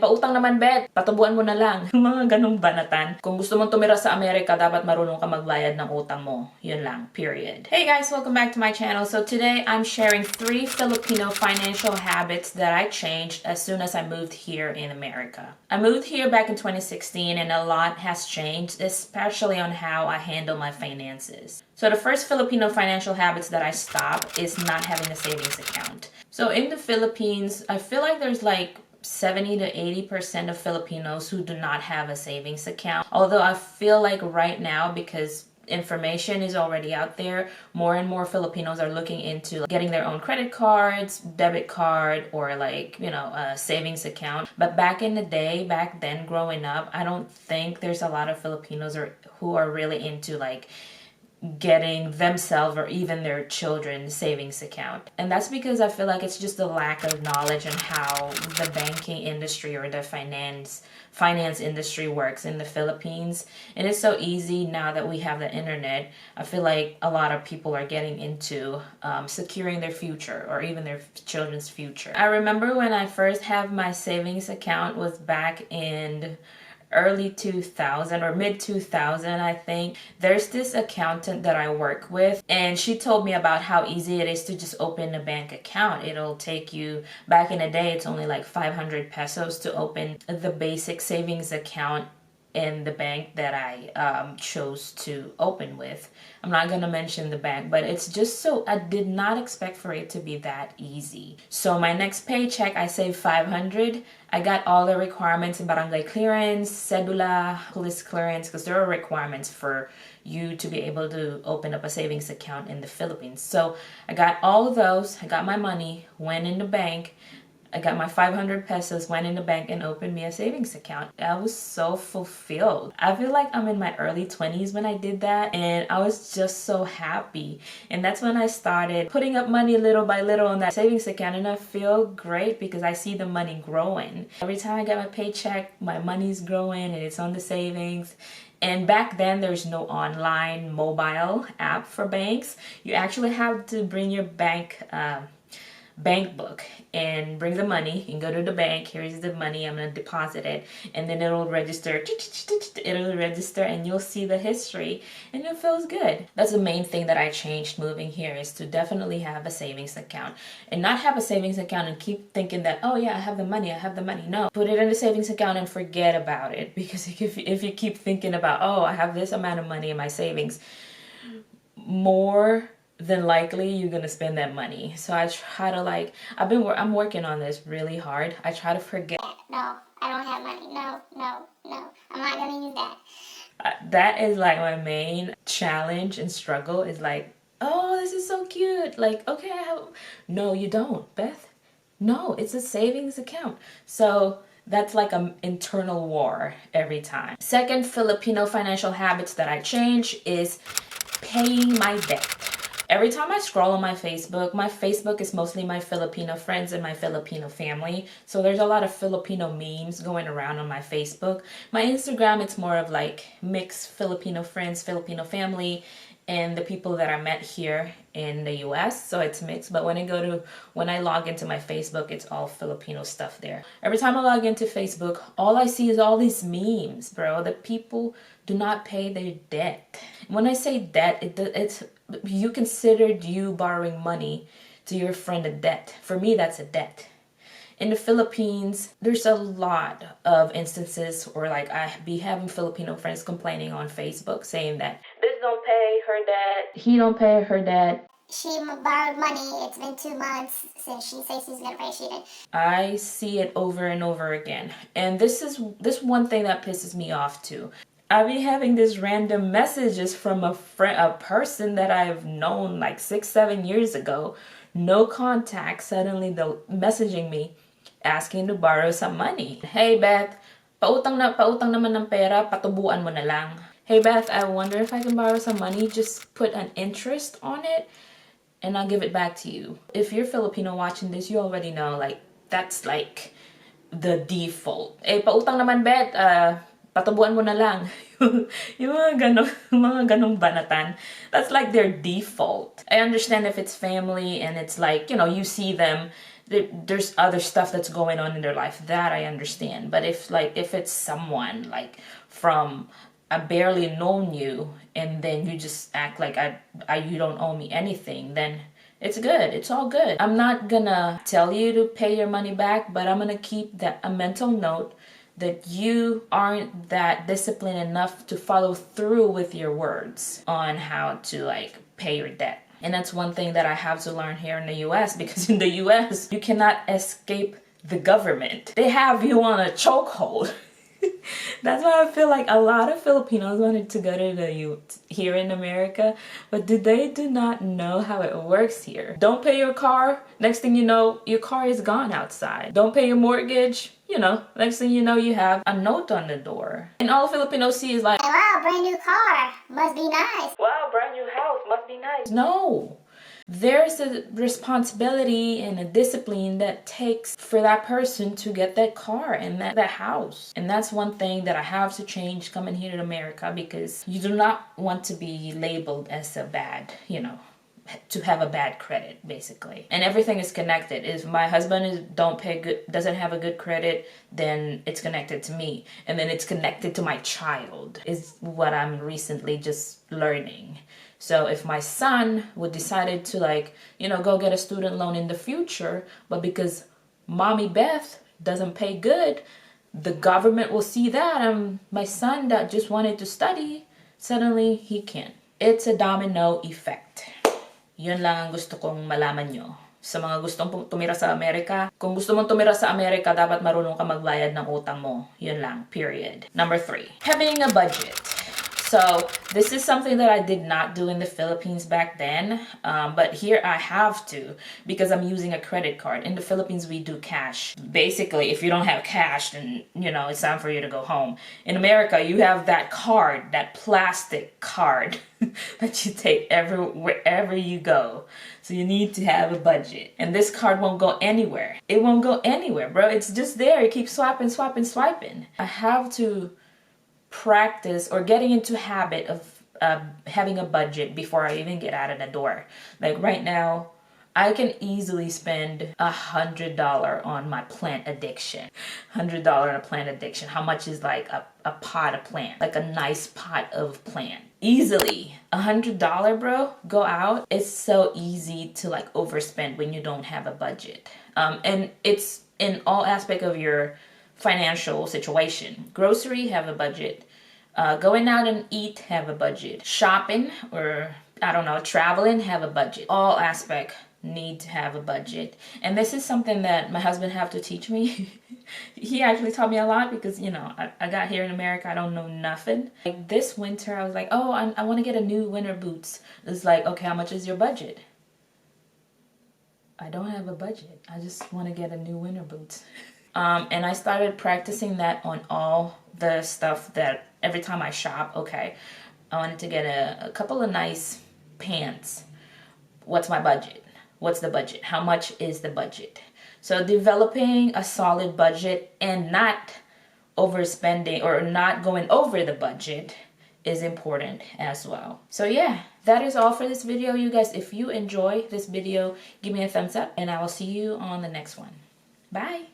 pautang naman bet, patubuan mo na lang. Mga ganong banatan. Kung gusto mong tumira sa Amerika, dapat marunong ka magbayad ng utang mo. Yun lang, period. Hey guys, welcome back to my channel. So today, I'm sharing 3 Filipino financial habits that I changed as soon as I moved here in America. I moved here back in 2016 and a lot has changed, especially on how I handle my finances. So the first Filipino financial habits that I stopped is not having a savings account. So in the Philippines, I feel like there's like 70 to 80% of Filipinos who do not have a savings account. Although I feel like right now, because information is already out there, more and more Filipinos are looking into getting their own credit cards, debit card, or like, a savings account. But back in the day, back then growing up, I don't think there's a lot of Filipinos who are really into like getting themselves or even their children's savings account. And that's because I feel like it's just a lack of knowledge on how the banking industry or the finance industry works in the Philippines. And it's so easy now that we have the internet. I feel like a lot of people are getting into securing their future or even their children's future. I remember when I first had my savings account was back in early 2000 or mid 2000, I think. There's this accountant that I work with, and she told me about how easy it is to just open a bank account. It'll take you, back in the day, it's only like 500 pesos to open the basic savings account in the bank that I chose to open with. I'm not gonna mention the bank, but it's just so, I did not expect for it to be that easy. So my next paycheck, I saved 500. I got all the requirements in barangay clearance, cedula, police clearance, because there are requirements for you to be able to open up a savings account in the Philippines. So I got all of those, I got my money, went in the bank, I got my 500 pesos, went in the bank and opened me a savings account. I was so fulfilled. I feel like I'm in my early 20s when I did that, and I was just so happy. And that's when I started putting up money little by little on that savings account, and I feel great because I see the money growing. Every time I get my paycheck, my money's growing and it's on the savings. And back then, there's no online mobile app for banks. You actually have to bring your bank book and bring the money and go to the bank. Here's the money, I'm gonna deposit it, and then it'll register and you'll see the history and it feels good. That's the main thing that I changed moving here, is to definitely have a savings account and not have a savings account and keep thinking that, oh yeah, I have the money. No, put it in the savings account and forget about it, because if you keep thinking about, oh, I have this amount of money in my savings, more than likely you're gonna spend that money. So I try to I'm working on this really hard. I try to forget. No, I don't have money. No. I'm not gonna use that. That is like my main challenge and struggle, is like, oh, this is so cute. Like, okay, no, you don't, Beth. No, it's a savings account. So that's like an internal war every time. Second Filipino financial habits that I change is paying my debt. Every time I scroll on my Facebook is mostly my Filipino friends and my Filipino family. So there's a lot of Filipino memes going around on my Facebook. My Instagram, it's more of like mixed Filipino friends, Filipino family, and the people that I met here in the US. So it's mixed. But when I log into my Facebook, it's all Filipino stuff there. Every time I log into Facebook, all I see is all these memes, bro. The people do not pay their debt. When I say debt, it's you considered you borrowing money to your friend a debt. For me, that's a debt. In the Philippines, there's a lot of instances where like I be having Filipino friends complaining on Facebook saying that this don't pay her debt, he don't pay her debt. She borrowed money. It's been 2 months since she says she's gonna pay. She didn't. I see it over and over again. And this one thing that pisses me off too. I've been having these random messages from a person that I've known like 6-7 years ago. No contact. Suddenly they're messaging me asking to borrow some money. Hey Beth, pautang naman ng pera, patubuan mo na lang. Hey Beth, I wonder if I can borrow some money. Just put an interest on it and I'll give it back to you. If you're Filipino watching this, you already know, like, that's like the default. Eh, pautang naman Beth, patubuan mo na lang. Yung mga ganong banatan. That's like their default. I understand if it's family and it's like, you see them, there's other stuff that's going on in their life that I understand. But if it's someone like from I barely known you and then you just act like you don't owe me anything, then it's good. It's all good. I'm not gonna tell you to pay your money back, but I'm gonna keep a mental note that you aren't that disciplined enough to follow through with your words on how to like pay your debt. And that's one thing that I have to learn here in the US, because in the US, you cannot escape the government. They have you on a chokehold. That's why I feel like a lot of Filipinos wanted to go to the here in America, but they do not know how it works here. Don't pay your car, next thing you know, your car is gone outside. Don't pay your mortgage, next thing you know, you have a note on the door. And all Filipinos see is like, wow, brand new car, must be nice. wow, brand new house, must be nice. No. There's a responsibility and a discipline that takes for that person to get that car and that house. And that's one thing that I have to change coming here to America, because you do not want to be labeled as a bad, to have a bad credit, basically. And everything is connected. If my husband doesn't have a good credit, then it's connected to me. And then it's connected to my child, is what I'm recently just learning. So if my son would decided to go get a student loan in the future, but because Mommy Beth doesn't pay good, the government will see that, and my son that just wanted to study, suddenly he can't. It's a domino effect. Yun lang ang gusto kong malaman nyo. Sa mga gustong tumira sa Amerika, kung gusto mong tumira sa Amerika, dapat marunong ka magbayad ng utang mo. Yun lang, period. Number 3, having a budget. So this is something that I did not do in the Philippines back then, but here I have to, because I'm using a credit card. In the Philippines, we do cash. Basically, if you don't have cash, then, it's time for you to go home. In America, you have that card, that plastic card that you take wherever you go. So you need to have a budget. And this card won't go anywhere. It won't go anywhere, bro. It's just there. It keeps swiping. I have to practice or getting into habit of having a budget before I even get out of the door. Like right now, I can easily spend $100 on my plant addiction. $100 on a plant addiction. How much is like a pot of plant? Like a nice pot of plant. Easily. $100, bro, go out. It's so easy to like overspend when you don't have a budget. And it's in all aspects of your financial situation. Grocery, have a budget. Going out and eat, have a budget. Shopping or traveling, have a budget. All aspects need to have a budget. And this is something that my husband have to teach me. He actually taught me a lot because, I got here in America, I don't know nothing. Like this winter, I was like, oh, I want to get a new winter boots. It's like, okay, how much is your budget? I don't have a budget. I just want to get a new winter boots. And I started practicing that on all the stuff that every time I shop, okay, I wanted to get a couple of nice pants. What's my budget? What's the budget? How much is the budget? So developing a solid budget and not overspending or not going over the budget is important as well. So yeah, that is all for this video, you guys. If you enjoy this video, give me a thumbs up and I will see you on the next one. Bye.